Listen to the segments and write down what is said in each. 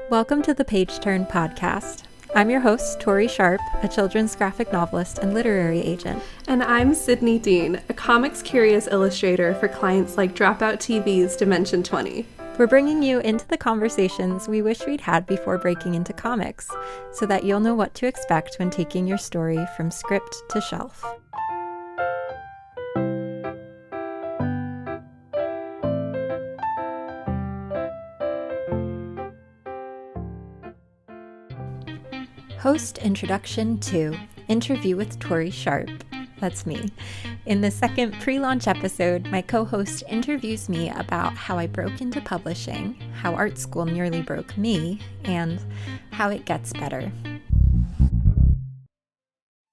Welcome to the Page Turn podcast. I'm your host, Tori Sharp, a children's graphic novelist and literary agent. And I'm Sydney Dean, a comics-curious illustrator for clients like Dropout TV's Dimension 20. We're bringing you into the conversations we wish we'd had before breaking into comics, so that you'll know what to expect when taking your story from script to shelf. Host Introduction 2, Interview with Tori Sharp. That's me. In the second pre-launch episode, my co-host interviews me about how I broke into publishing, how art school nearly broke me, and how it gets better.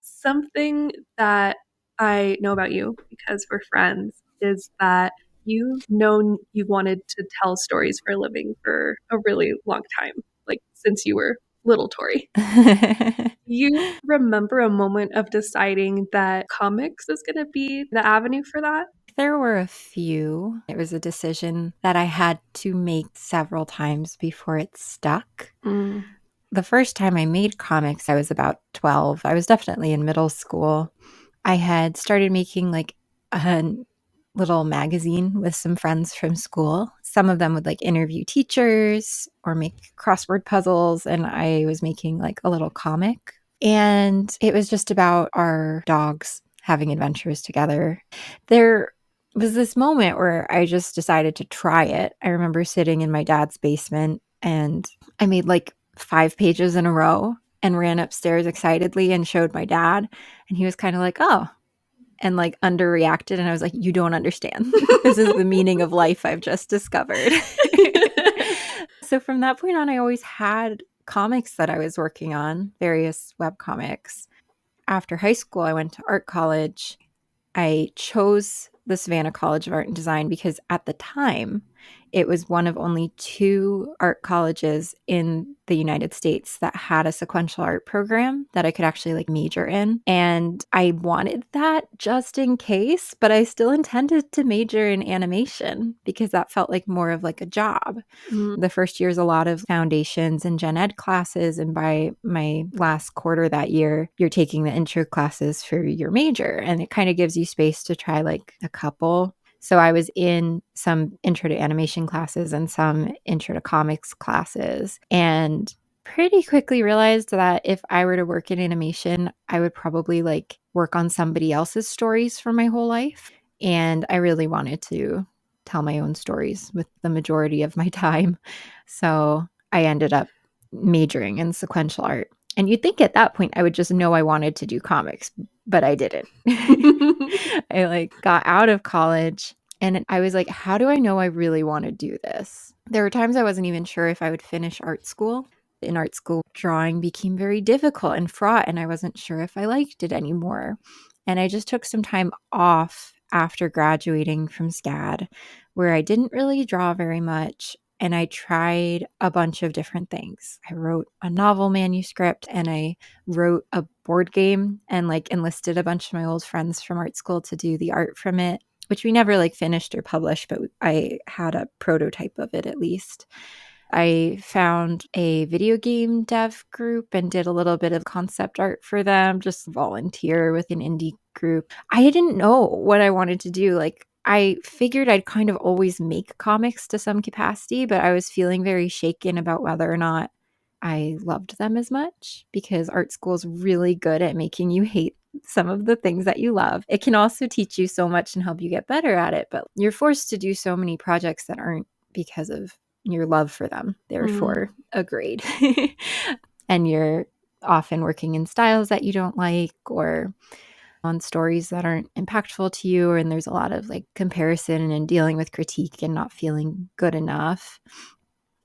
Something that I know about you, because we're friends, is that you've known you wanted to tell stories for a living for a really long time, like since you were little Tori. You remember a moment of deciding that comics is going to be the avenue for that? There were a few. It was a decision that I had to make several times before it stuck. The first time I made comics, I was about 12. I was definitely in middle school. I had started making like a little magazine with some friends from school. Some of them would like interview teachers or make crossword puzzles, and I was making like a little comic. And it was just about our dogs having adventures together. There was this moment where I just decided to try it. I remember sitting in my dad's basement and I made like 5 pages in a row and ran upstairs excitedly and showed my dad. And he was kind of like, oh, and like underreacted. And I was like, you don't understand. This is the meaning of life I've just discovered. So from that point on, I always had comics that I was working on, various web comics. After high school, I went to art college. I chose the Savannah College of Art and Design because at the time, it was one of only 2 art colleges in the United States that had a sequential art program that I could actually like major in. And I wanted that just in case, but I still intended to major in animation because that felt like more of like a job. The first year is a lot of foundations and gen ed classes. And by my last quarter that year, you're taking the intro classes for your major. And it kind of gives you space to try like a couple. So I was in some intro to animation classes and some intro to comics classes, and pretty quickly realized that if I were to work in animation, I would probably like work on somebody else's stories for my whole life. And I really wanted to tell my own stories with the majority of my time. So I ended up majoring in sequential art. And you'd think at that point I would just know I wanted to do comics, but I didn't. I like got out of college and I was like, how do I know I really want to do this? There were times I wasn't even sure if I would finish art school. In art school, drawing became very difficult and fraught, and I wasn't sure if I liked it anymore. And I just took some time off after graduating from SCAD where I didn't really draw very much. And I tried a bunch of different things. I wrote a novel manuscript and I wrote a board game and like enlisted a bunch of my old friends from art school to do the art from it, which we never like finished or published, but I had a prototype of it at least. I found a video game dev group and did a little bit of concept art for them, just volunteer with an indie group. I didn't know what I wanted to do. Like, I figured I'd kind of always make comics to some capacity, but I was feeling very shaken about whether or not I loved them as much because art school is really good at making you hate some of the things that you love. It can also teach you so much and help you get better at it, but you're forced to do so many projects that aren't because of your love for them, therefore a grade. And you're often working in styles that you don't like or on stories that aren't impactful to you, and there's a lot of like comparison and dealing with critique and not feeling good enough.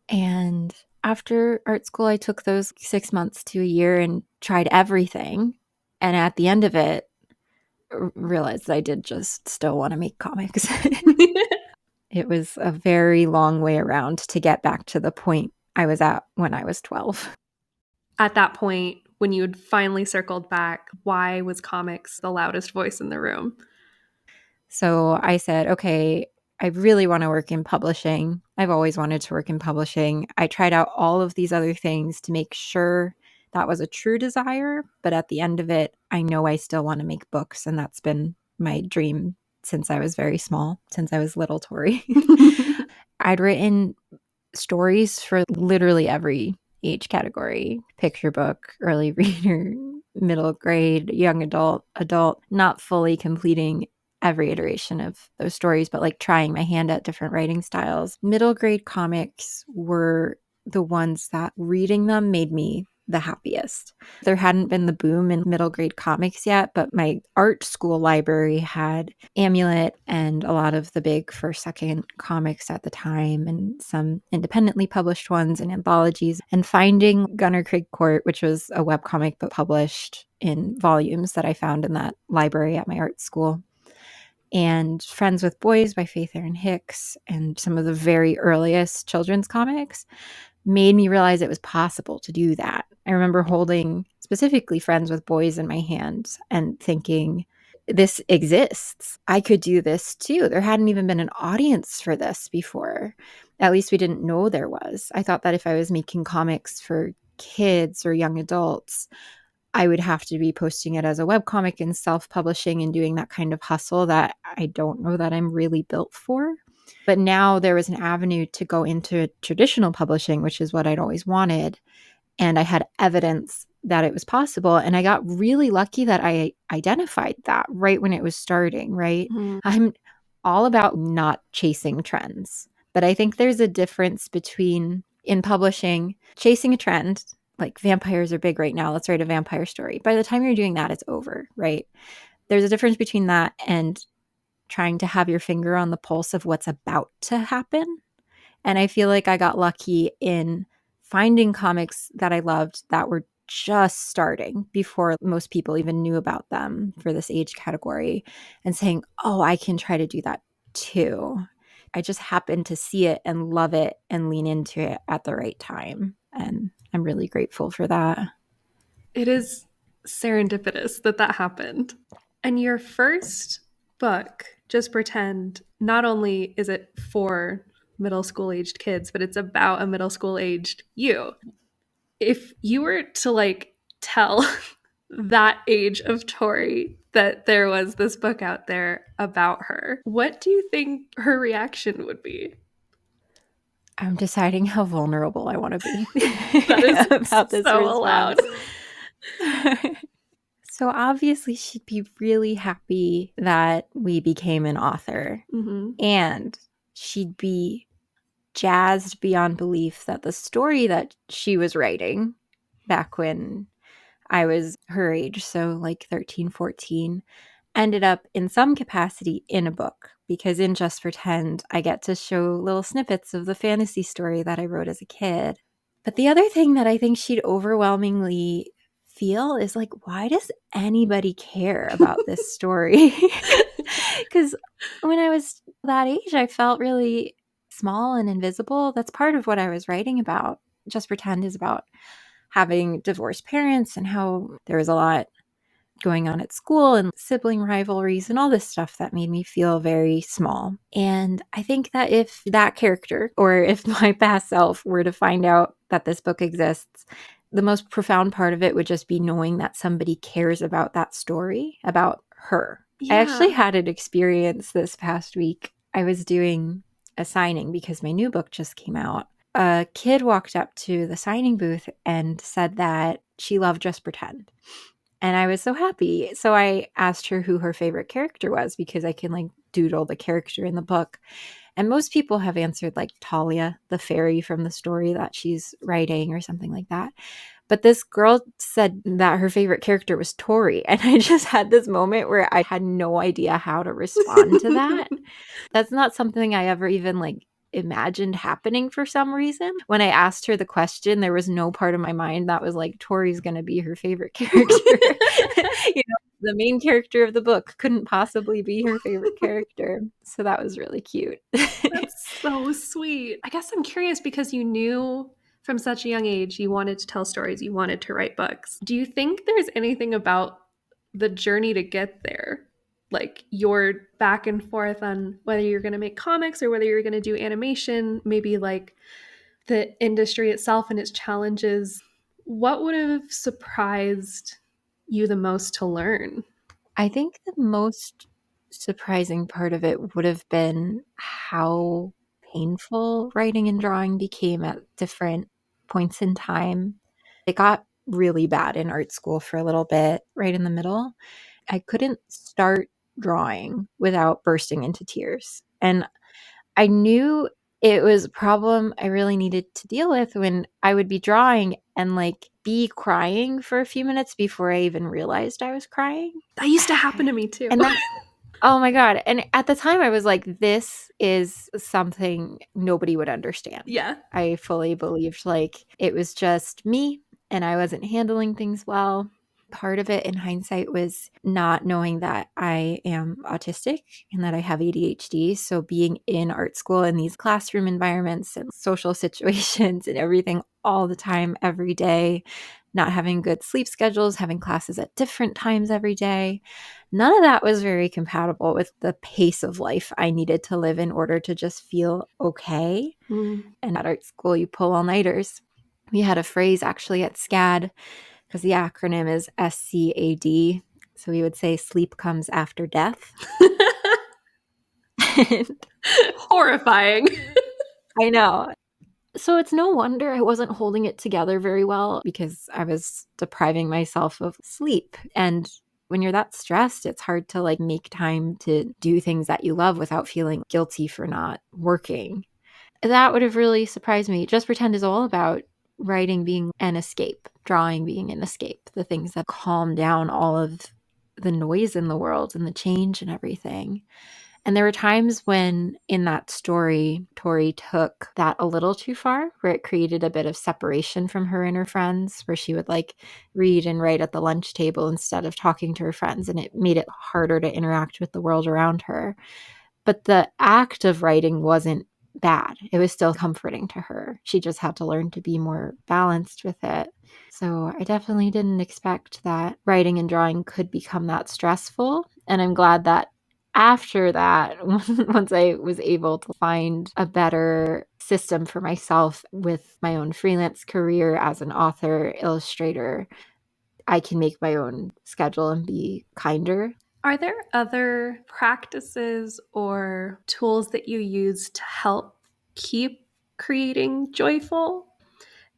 And after art school, I took those 6 months to a year and tried everything. And at the end of it, realized I did just still want to make comics. It was a very long way around to get back to the point I was at when I was 12. At that point, when you had finally circled back, why was comics the loudest voice in the room? So I said, okay, I really want to work in publishing. I've always wanted to work in publishing. I tried out all of these other things to make sure that was a true desire. But at the end of it, I know I still want to make books. And that's been my dream since I was very small, since I was little Tori. I'd written stories for literally every age category: picture book, early reader, middle grade, young adult, not fully completing every iteration of those stories, but like trying my hand at different writing styles. Middle grade comics were the ones that reading them made me the happiest. There hadn't been the boom in middle grade comics yet, but my art school library had Amulet and a lot of the big first, second comics at the time, and some independently published ones and anthologies. And finding Gunner Craig Court, which was a webcomic but published in volumes that I found in that library at my art school, and Friends with Boys by Faith Erin Hicks, and some of the very earliest children's comics made me realize it was possible to do that. I remember holding specifically Friends with Boys in my hands and thinking, this exists. I could do this too. There hadn't even been an audience for this before. At least we didn't know there was. I thought that if I was making comics for kids or young adults, I would have to be posting it as a webcomic and self-publishing and doing that kind of hustle that I don't know that I'm really built for. But now there was an avenue to go into traditional publishing, which is what I'd always wanted. And I had evidence that it was possible. And I got really lucky that I identified that right when it was starting, right? I'm all about not chasing trends. But I think there's a difference between, in publishing, chasing a trend, like vampires are big right now, let's write a vampire story. By the time you're doing that, it's over, right? There's a difference between that and trying to have your finger on the pulse of what's about to happen. And I feel like I got lucky in finding comics that I loved that were just starting before most people even knew about them for this age category, and saying, oh, I can try to do that too. I just happened to see it and love it and lean into it at the right time. And I'm really grateful for that. It is serendipitous that that happened. And your first book, Just Pretend, not only is it for middle school aged kids, but it's about a middle school aged you. If you were to like tell that age of Tori that there was this book out there about her, what do you think her reaction would be? I'm deciding how vulnerable I want to be That is about this so allowed. response. So obviously she'd be really happy that we became an author. Mm-hmm. And she'd be jazzed beyond belief that the story that she was writing back when I was her age, so like 13, 14, ended up in some capacity in a book. Because in Just Pretend, I get to show little snippets of the fantasy story that I wrote as a kid. But the other thing that I think she'd overwhelmingly feel is like, why does anybody care about this story? Because when I was that age, I felt really small and invisible. That's part of what I was writing about. Just Pretend is about having divorced parents and how there was a lot going on at school and sibling rivalries and all this stuff that made me feel very small. And I think that if that character, or if my past self were to find out that this book exists, the most profound part of it would just be knowing that somebody cares about that story, about her. Yeah. I actually had an experience this past week. I was doing a signing because my new book just came out. A kid walked up to the signing booth and said that she loved Just Pretend. And I was so happy. So I asked her who her favorite character was, because I can like doodle the character in the book. And most people have answered like Talia, the fairy from the story that she's writing, or something like that. But this girl said that her favorite character was Tori. And I just had this moment where I had no idea how to respond to that. That's not something I ever even like imagined happening for some reason. When I asked her the question, there was no part of my mind that was like, Tori's going to be her favorite character. The main character of the book couldn't possibly be her favorite character. So that was really cute. That's so sweet. I guess I'm curious because you knew from such a young age you wanted to tell stories, you wanted to write books. Do you think there's anything about the journey to get there like your back and forth on whether you're going to make comics or whether you're going to do animation, maybe like the industry itself and its challenges, what would have surprised you the most to learn? I think the most surprising part of it would have been how painful writing and drawing became at different points in time. It got really bad in art school for a little bit, right in the middle. I couldn't start drawing without bursting into tears. And I knew it was a problem I really needed to deal with when I would be drawing and like be crying for a few minutes before I even realized I was crying. That used to happen to me too. And that, oh my God. And at the time I was like, this is something nobody would understand. Yeah. I fully believed like it was just me and I wasn't handling things well. Part of it in hindsight was not knowing that I am autistic and that I have ADHD. So being in art school in these classroom environments and social situations and everything all the time, every day, not having good sleep schedules, having classes at different times every day. None of that was very compatible with the pace of life I needed to live in order to just feel okay. And at art school, you pull all-nighters. We had a phrase actually at SCAD because the acronym is SCAD. So we would say sleep comes after death. Horrifying. I know. So it's no wonder I wasn't holding it together very well because I was depriving myself of sleep. And when you're that stressed, it's hard to like make time to do things that you love without feeling guilty for not working. That would have really surprised me. Just Pretend is all about writing being an escape, drawing being an escape, the things that calm down all of the noise in the world and the change and everything. And there were times when in that story, Tori took that a little too far, where it created a bit of separation from her and her friends, where she would like read and write at the lunch table instead of talking to her friends. And it made it harder to interact with the world around her. But the act of writing wasn't bad. It was still comforting to her. She just had to learn to be more balanced with it. So I definitely didn't expect that writing and drawing could become that stressful. And I'm glad that after that, once I was able to find a better system for myself with my own freelance career as an author, illustrator, I can make my own schedule and be kinder. Are there other practices or tools that you use to help keep creating joyful?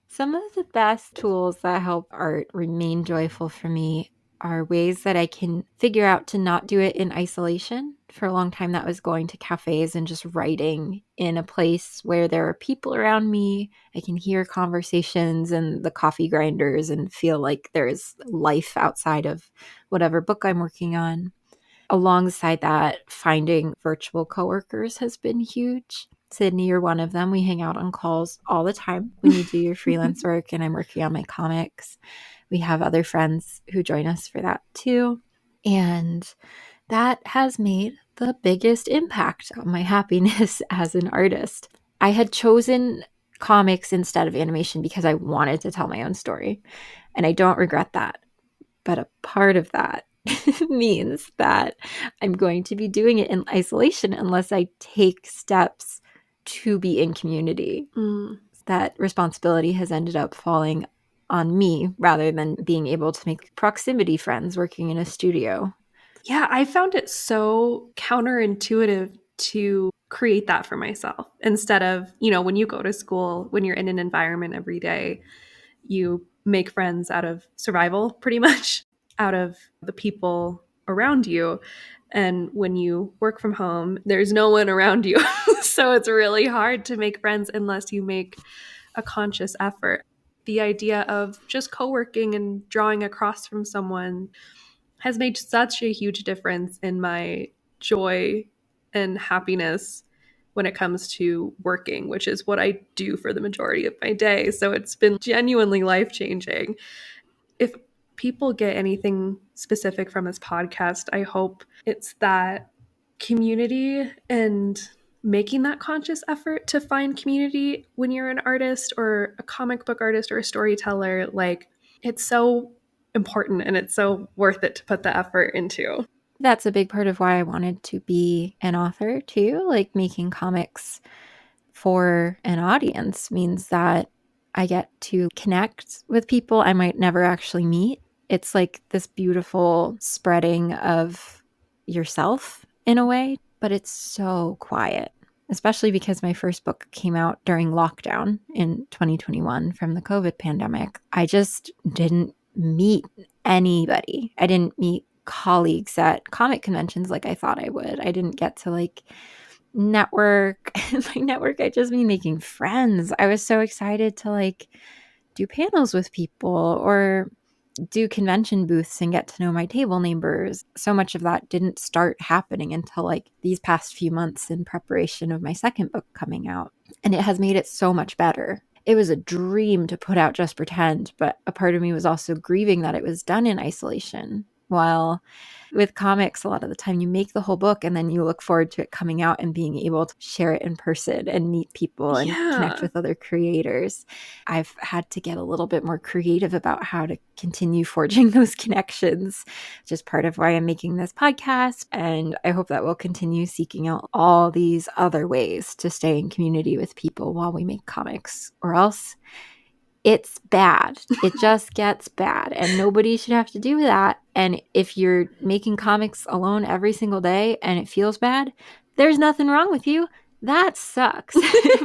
Some of the best tools that help art remain joyful for me are ways that I can figure out to not do it in isolation. For a long time, that was going to cafes and just writing in a place where there are people around me. I can hear conversations and the coffee grinders and feel like there's life outside of whatever book I'm working on. Alongside that, finding virtual coworkers has been huge. Sydney, you're one of them. We hang out on calls all the time when you do your freelance work, and I'm working on my comics. We have other friends who join us for that too. And that has made the biggest impact on my happiness as an artist. I had chosen comics instead of animation because I wanted to tell my own story, and I don't regret that. But a part of that means that I'm going to be doing it in isolation unless I take steps to be in community. That responsibility has ended up falling on me rather than being able to make proximity friends working in a studio. Yeah, I found it so counterintuitive to create that for myself instead of, when you go to school, when you're in an environment every day, you make friends out of survival pretty much, out of the people around you. And when you work from home, there's no one around you. So it's really hard to make friends unless you make a conscious effort. The idea of just co working and drawing across from someone has made such a huge difference in my joy and happiness when it comes to working, which is what I do for the majority of my day. So it's been genuinely life changing. If people get anything specific from this podcast, I hope it's that community and making that conscious effort to find community when you're an artist or a comic book artist or a storyteller. Like, it's so important and it's so worth it to put the effort into. That's a big part of why I wanted to be an author too. Like making comics for an audience means that I get to connect with people I might never actually meet. It's like this beautiful spreading of yourself in a way, but it's so quiet, especially because my first book came out during lockdown in 2021 from the COVID pandemic. I just didn't meet anybody. I didn't meet colleagues at comic conventions like I thought I would. I didn't get to like network. By network, I just mean making friends. I was so excited to like do panels with people or do convention booths and get to know my table neighbors. So much of that didn't start happening until like these past few months in preparation of my second book coming out. And it has made it so much better. It was a dream to put out Just Pretend, but a part of me was also grieving that it was done in isolation. While with comics, a lot of the time you make the whole book and then you look forward to it coming out and being able to share it in person and meet people and connect Yeah. with other creators. I've had to get a little bit more creative about how to continue forging those connections, which is part of why I'm making this podcast. And I hope that we'll continue seeking out all these other ways to stay in community with people while we make comics, or else it's bad. It just gets bad, and nobody should have to do that. And if you're making comics alone every single day and it feels bad, there's nothing wrong with you. That sucks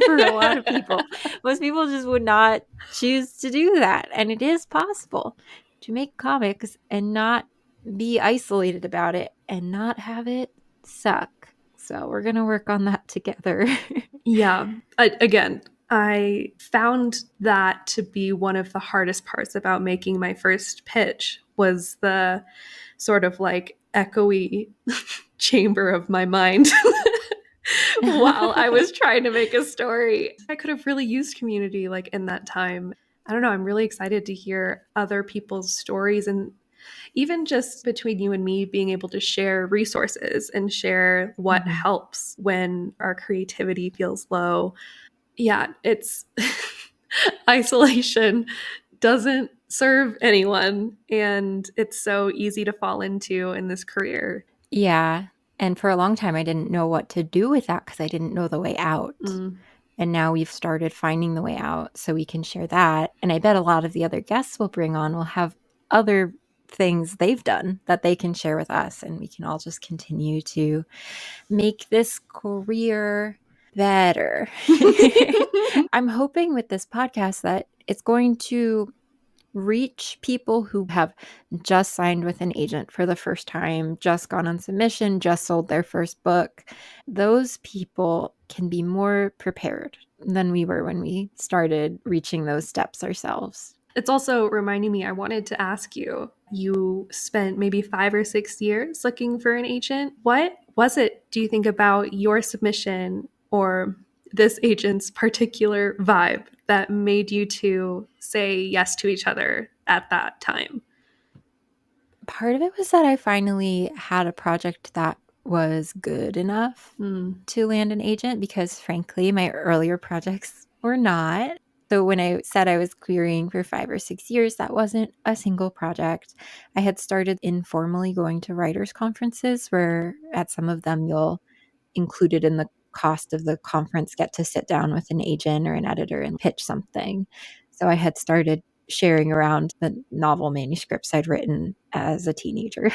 for a lot of people. Most people just would not choose to do that. And it is possible to make comics and not be isolated about it and not have it suck. So we're going to work on that together. Yeah. Again, I found that to be one of the hardest parts about making my first pitch was the sort of like echoey chamber of my mind while I was trying to make a story. I could have really used community like in that time. I don't know, I'm really excited to hear other people's stories, and even just between you and me being able to share resources and share what Mhm. helps when our creativity feels low. Yeah, it's isolation doesn't serve anyone, and it's so easy to fall into in this career. Yeah. And for a long time, I didn't know what to do with that because I didn't know the way out. Mm. And now we've started finding the way out so we can share that. And I bet a lot of the other guests we'll bring on will have other things they've done that they can share with us. And we can all just continue to make this career better. I'm hoping with this podcast that it's going to reach people who have just signed with an agent for the first time, just gone on submission, just sold their first book. Those people can be more prepared than we were when we started reaching those steps ourselves. It's also reminding me, I wanted to ask you, you spent maybe 5 or 6 years looking for an agent. What was it, do you think, about your submission or this agent's particular vibe that made you two say yes to each other at that time? Part of it was that I finally had a project that was good enough Mm. to land an agent because, frankly, my earlier projects were not. So when I said I was querying for 5 or 6 years, that wasn't a single project. I had started informally going to writers' conferences where at some of them you'll included in the cost of the conference get to sit down with an agent or an editor and pitch something. So I had started sharing around the novel manuscripts I'd written as a teenager.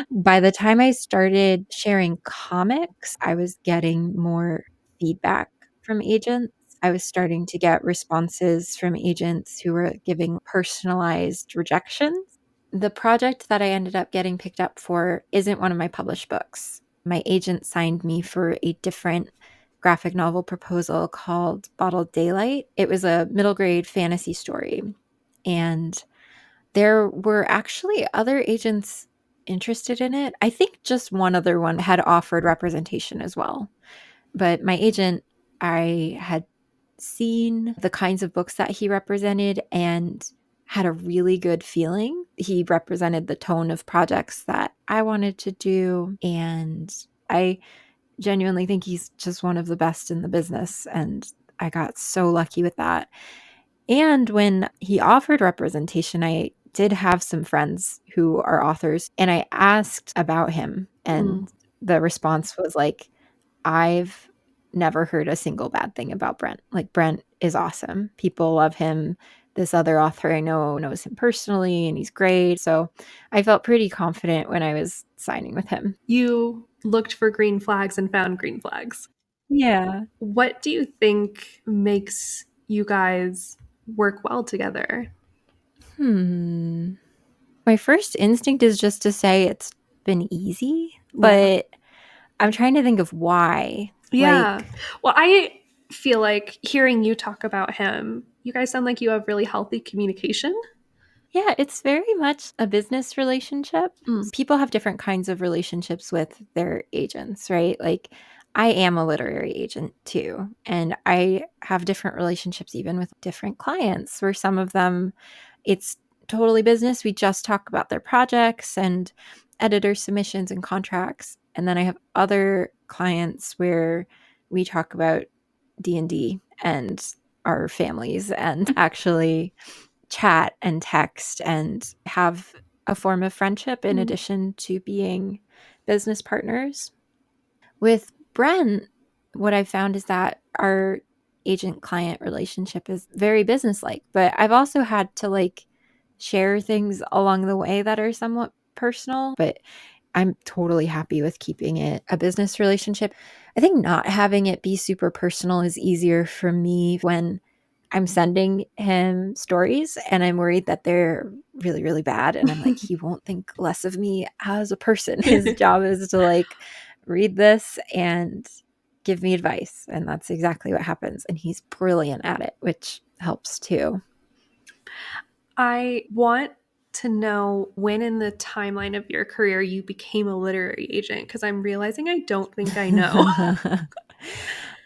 By the time I started sharing comics, I was getting more feedback from agents. I was starting to get responses from agents who were giving personalized rejections. The project that I ended up getting picked up for isn't one of my published books. My agent signed me for a different graphic novel proposal called Bottled Daylight. It was a middle grade fantasy story. And there were actually other agents interested in it. I think just one other one had offered representation as well. But my agent, I had seen the kinds of books that he represented and had a really good feeling. He represented the tone of projects that I wanted to do. And I genuinely think he's just one of the best in the business. And I got so lucky with that. And when he offered representation, I did have some friends who are authors, and I asked about him, and the response was like, I've never heard a single bad thing about Brent. Like, Brent is awesome. People love him. This other author I know knows him personally, and he's great. So I felt pretty confident when I was signing with him. You looked for green flags and found green flags. Yeah. What do you think makes you guys work well together? My first instinct is just to say it's been easy, Yeah. but I'm trying to think of why. Yeah. Like, Well, I feel like hearing you talk about him, you guys sound like you have really healthy communication. yeah, it's very much a business relationship. Mm. People have different kinds of relationships with their agents, right? Like, I am a literary agent too, and I have different relationships even with different clients, where some of them it's totally business. We just talk about their projects and editor submissions and contracts. And then I have other clients where we talk about D&D and our families and actually chat and text and have a form of friendship in Mm. addition to being business partners. With Brent, what I found is that our agent client relationship is very businesslike, but I've also had to like share things along the way that are somewhat personal, but I'm totally happy with keeping it a business relationship. I think not having it be super personal is easier for me when I'm sending him stories and I'm worried that they're really, really bad. And I'm like, he won't think less of me as a person. His job is to like read this and give me advice. And that's exactly what happens. And he's brilliant at it, which helps too. I want to know when in the timeline of your career you became a literary agent because I'm realizing I don't think I know.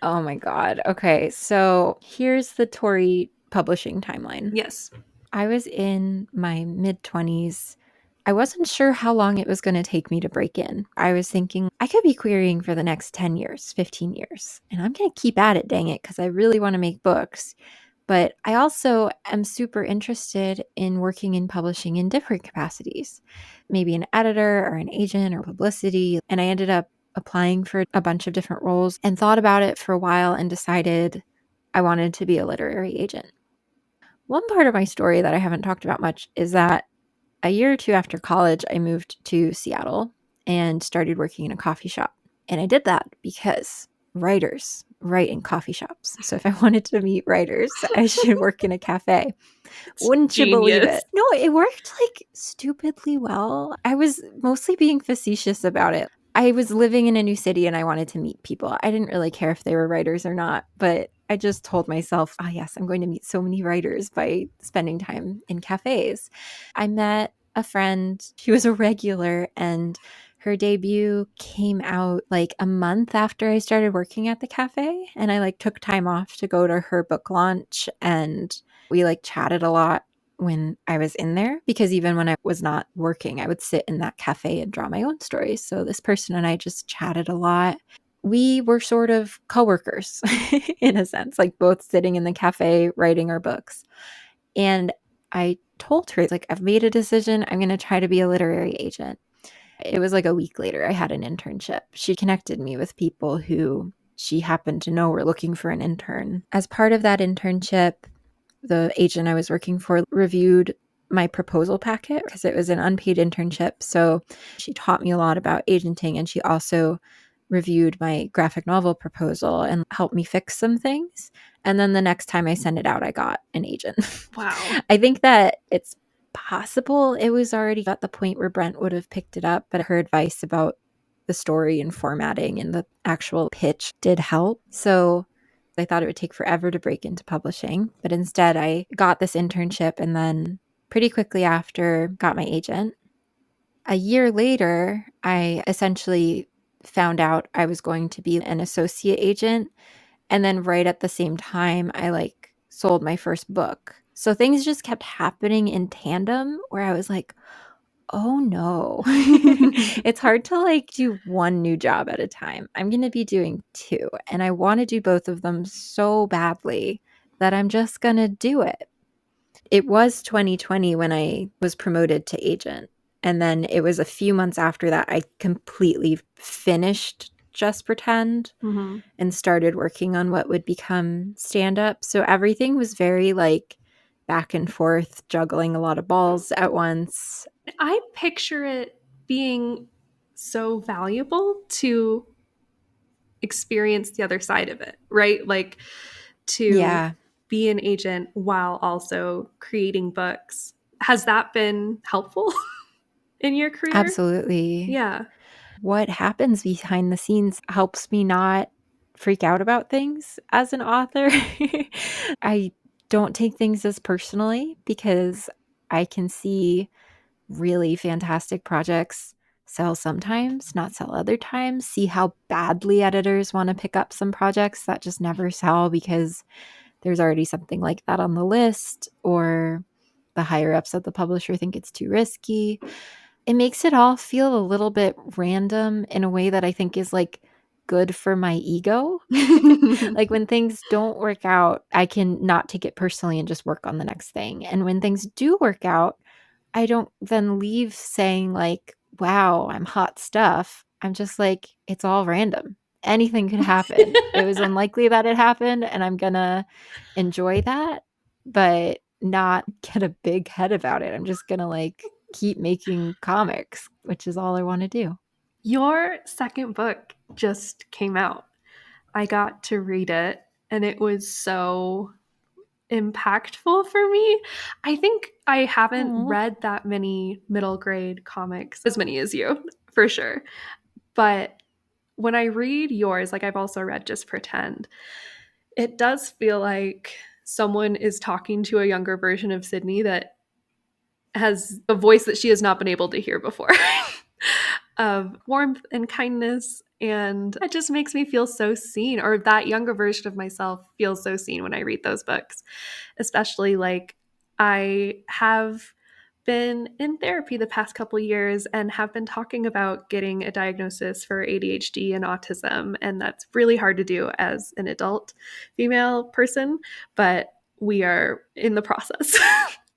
Oh my God. Okay. So here's the Tori publishing timeline. Yes. I was in my mid 20s. I wasn't sure how long it was going to take me to break in. I was thinking I could be querying for the next 10 years, 15 years, and I'm going to keep at it, dang it, because I really want to make books. But I also am super interested in working in publishing in different capacities, maybe an editor or an agent or publicity. And I ended up applying for a bunch of different roles and thought about it for a while and decided I wanted to be a literary agent. One part of my story that I haven't talked about much is that a year or two after college, I moved to Seattle and started working in a coffee shop. And I did that because writers write in coffee shops. So if I wanted to meet writers, I should work in a cafe. It's Wouldn't you believe genius. it? No, it worked like stupidly well. I was mostly being facetious about it. I was living in a new city and I wanted to meet people. I didn't really care if they were writers or not, but I just told myself, oh, yes, I'm going to meet so many writers by spending time in cafes. I met a friend, she was a regular, and her debut came out like a month after I started working at the cafe. And I like took time off to go to her book launch, and we like chatted a lot when I was in there because even when I was not working, I would sit in that cafe and draw my own stories. So this person and I just chatted a lot. We were sort of coworkers in a sense, like both sitting in the cafe writing our books. And I told her, like, I've made a decision. I'm going to try to be a literary agent. It was like a week later, I had an internship. She connected me with people who she happened to know were looking for an intern. As part of that internship, the agent I was working for reviewed my proposal packet because it was an unpaid internship. So she taught me a lot about agenting, and she also reviewed my graphic novel proposal and helped me fix some things. And then the next time I sent it out, I got an agent. Wow. I think that it's possible it was already at the point where Brent would have picked it up, but her advice about the story and formatting and the actual pitch did help. So I thought it would take forever to break into publishing, but instead I got this internship and then pretty quickly after got my agent. A year later, I essentially found out I was going to be an associate agent, and then right at the same time I like sold my first book. So things just kept happening in tandem where I was like, oh no. It's hard to like do one new job at a time. I'm going to be doing two, and I want to do both of them so badly that I'm just going to do it. It was 2020 when I was promoted to agent. And then it was a few months after that I completely finished Just Pretend and started working on what would become stand up. So everything was very like back and forth, juggling a lot of balls at once. I picture it being so valuable to experience the other side of it, right? Like to Yeah, be an agent while also creating books. Has that been helpful in your career? absolutely. Yeah. What happens behind the scenes helps me not freak out about things as an author. I don't take things as personally because I can see really fantastic projects sell sometimes, not sell other times. See how badly editors want to pick up some projects that just never sell because there's already something like that on the list, or the higher ups at the publisher think it's too risky. It makes it all feel a little bit random in a way that I think is like good for my ego. Like when things don't work out, I can not take it personally and just work on the next thing. And when things do work out, I don't then leave saying like, wow, I'm hot stuff. I'm just like, it's all random. Anything could happen. It was unlikely that it happened, and I'm gonna enjoy that, but not get a big head about it. I'm just gonna like keep making comics, which is all I want to do. Your second book just came out. I got to read it and it was so impactful for me. I think I haven't Oh, read that many middle grade comics, as many as you, for sure. But when I read yours, like I've also read Just Pretend, it does feel like someone is talking to a younger version of Sydney that has a voice that she has not been able to hear before. Of warmth and kindness. And it just makes me feel so seen, or that younger version of myself feels so seen when I read those books. Especially like I have been in therapy the past couple years and have been talking about getting a diagnosis for ADHD and autism. And that's really hard to do as an adult female person, but we are in the process.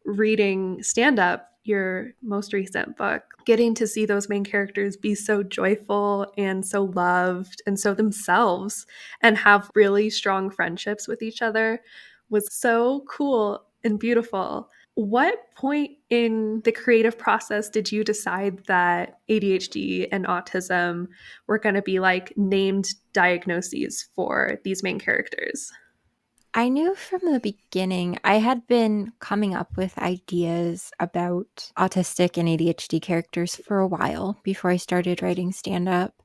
Reading Stand Up, your most recent book, getting to see those main characters be so joyful and so loved and so themselves and have really strong friendships with each other was so cool and beautiful. What point in the creative process did you decide that ADHD and autism were going to be like named diagnoses for these main characters? I knew from the beginning. I had been coming up with ideas about autistic and ADHD characters for a while before I started writing stand up.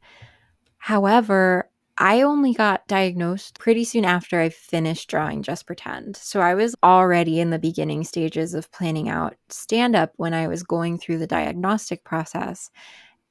However, I only got diagnosed pretty soon after I finished drawing Just Pretend. So I was already in the beginning stages of planning out stand up when I was going through the diagnostic process.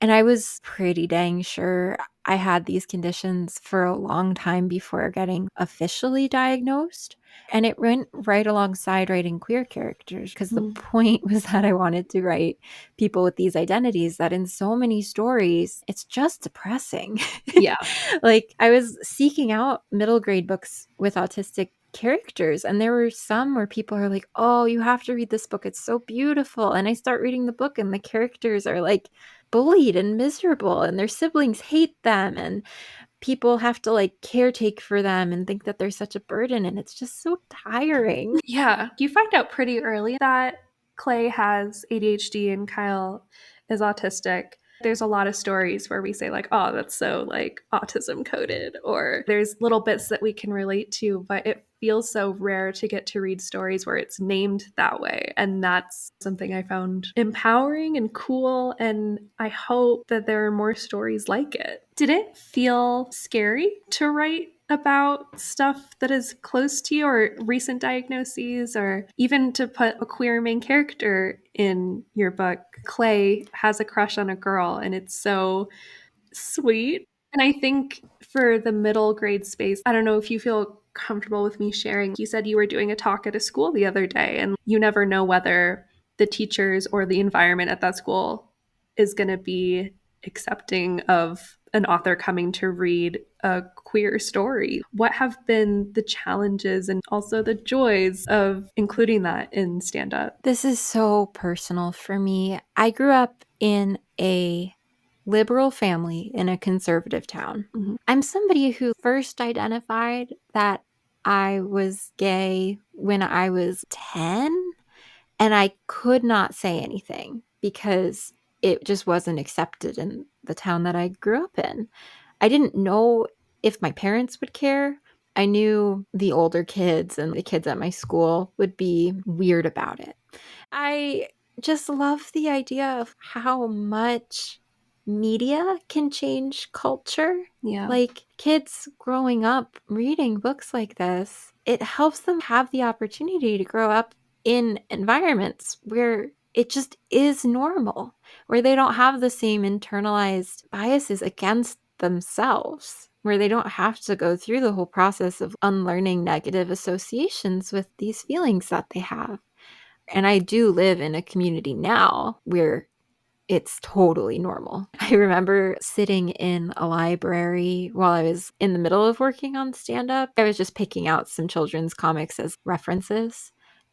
And I was pretty dang sure I had these conditions for a long time before getting officially diagnosed. And it went right alongside writing queer characters because the Mm. point was that I wanted to write people with these identities that in so many stories, it's just depressing. Yeah. Like I was seeking out middle grade books with autistic characters, and there were some where people are like, oh, you have to read this book, it's so beautiful. And I start reading the book and the characters are like bullied and miserable and their siblings hate them, and people have to like caretake for them and think that they're such a burden, and it's just so tiring. Yeah. You find out pretty early that Clay has ADHD and Kyle is autistic. There's a lot of stories where we say, like, oh, that's so like autism coded, or there's little bits that we can relate to, but it feels so rare to get to read stories where it's named that way. And that's something I found empowering and cool. And I hope that there are more stories like it. Did it feel scary to write about stuff that is close to you or recent diagnoses, or even to put a queer main character in your book? Clay has a crush on a girl and it's so sweet. And I think for the middle grade space, I don't know if you feel comfortable with me sharing. You said you were doing a talk at a school the other day, and you never know whether the teachers or the environment at that school is going to be accepting of an author coming to read a queer story. What have been the challenges and also the joys of including that in stand up? This is so personal for me. I grew up in a liberal family in a conservative town. Mm-hmm. I'm somebody who first identified that I was gay when I was 10, and I could not say anything because it just wasn't accepted in the town that I grew up in. I didn't know if my parents would care. I knew the older kids and the kids at my school would be weird about it. I just love the idea of how much media can change culture. Yeah. Like kids growing up reading books like this, it helps them have the opportunity to grow up in environments where it just is normal, where they don't have the same internalized biases against themselves, where they don't have to go through the whole process of unlearning negative associations with these feelings that they have. And I do live in a community now where it's totally normal. I remember sitting in a library while I was in the middle of working on stand up. I was just picking out some children's comics as references.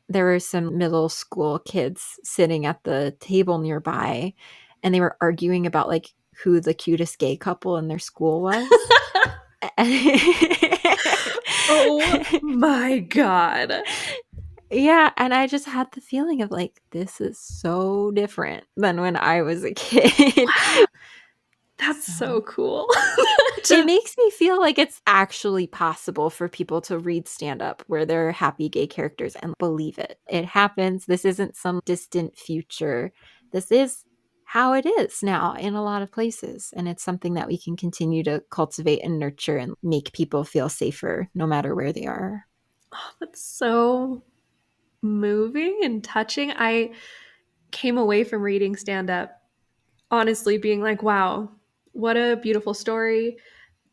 There were some middle school kids sitting at the table nearby, and they were arguing about like who the cutest gay couple in their school was. Oh my God. Yeah, and I just had the feeling of like, this is so different than when I was a kid. Wow. That's so So cool. it makes me feel like it's actually possible for people to read stand up where they're happy gay characters and believe it. It happens. This isn't some distant future. This is how it is now in a lot of places. And it's something that we can continue to cultivate and nurture and make people feel safer no matter where they are. Oh, that's so moving and touching. I came away from reading stand up honestly being like, wow, what a beautiful story.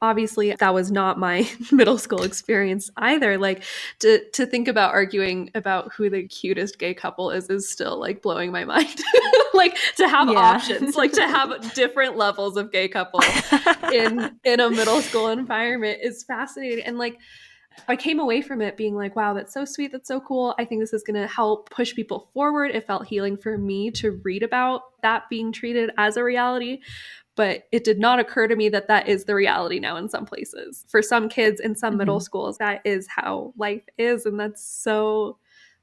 Obviously, that was not my middle school experience either. Like to think about arguing about who the cutest gay couple is still like blowing my mind. Like to have Yeah. options, like to have different levels of gay couple in a middle school environment is fascinating. And like I came away from it being like, wow, that's so sweet. That's so cool. I think this is going to help push people forward. It felt healing for me to read about that being treated as a reality. But it did not occur to me that that is the reality now in some places. For some kids in some middle Mhm. schools, that is how life is. And that's so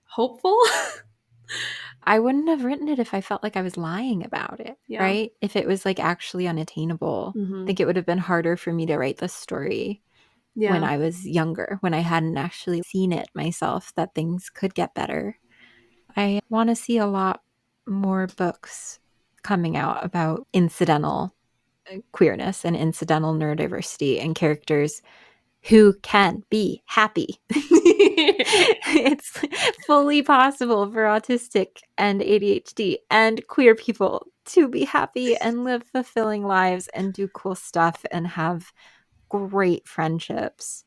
hopeful. I wouldn't have written it if I felt like I was lying about it, Yeah. right? If it was like actually unattainable. I Mm-hmm. think it would have been harder for me to write this story when Yeah. I was younger, when I hadn't actually seen it myself that things could get better. I want to see a lot more books coming out about incidental queerness and incidental neurodiversity and characters who can be happy. It's fully possible for autistic and ADHD and queer people to be happy and live fulfilling lives and do cool stuff and have great friendships.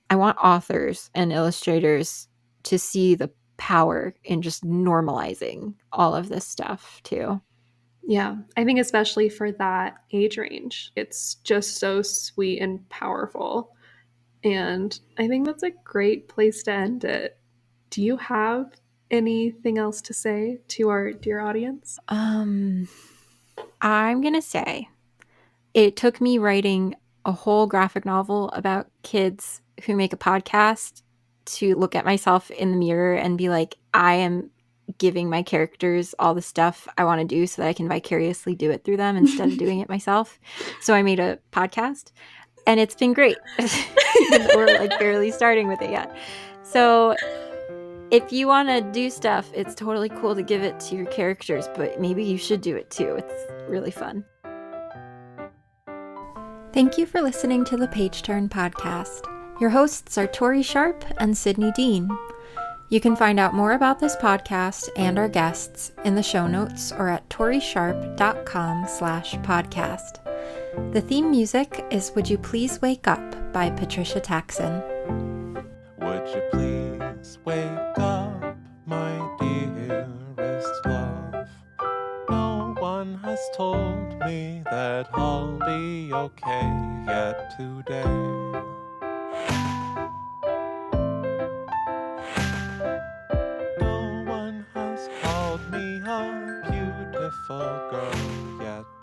I want authors and illustrators to see the power in just normalizing all of this stuff too. Yeah, I think especially for that age range, it's just so sweet and powerful. And I think that's a great place to end it. Do you have anything else to say to our dear audience? I'm going to say it took me writing a whole graphic novel about kids who make a podcast to look at myself in the mirror and be like, I am giving my characters all the stuff I want to do so that I can vicariously do it through them instead of doing it myself. So I made a podcast and it's been great, even though we're like barely starting with it yet. So if you want to do stuff, it's totally cool to give it to your characters, but maybe you should do it too. It's really fun. Thank you for listening to the Page Turn podcast. Your hosts are Tori Sharp and Sydney Dean. You can find out more about this podcast and our guests in the show notes or at torisharp.com/podcast. The theme music is Would You Please Wake Up by Patricia Taxon. Would you please wake up, my dearest love? No one has told me that I'll be okay. beautiful girl yet.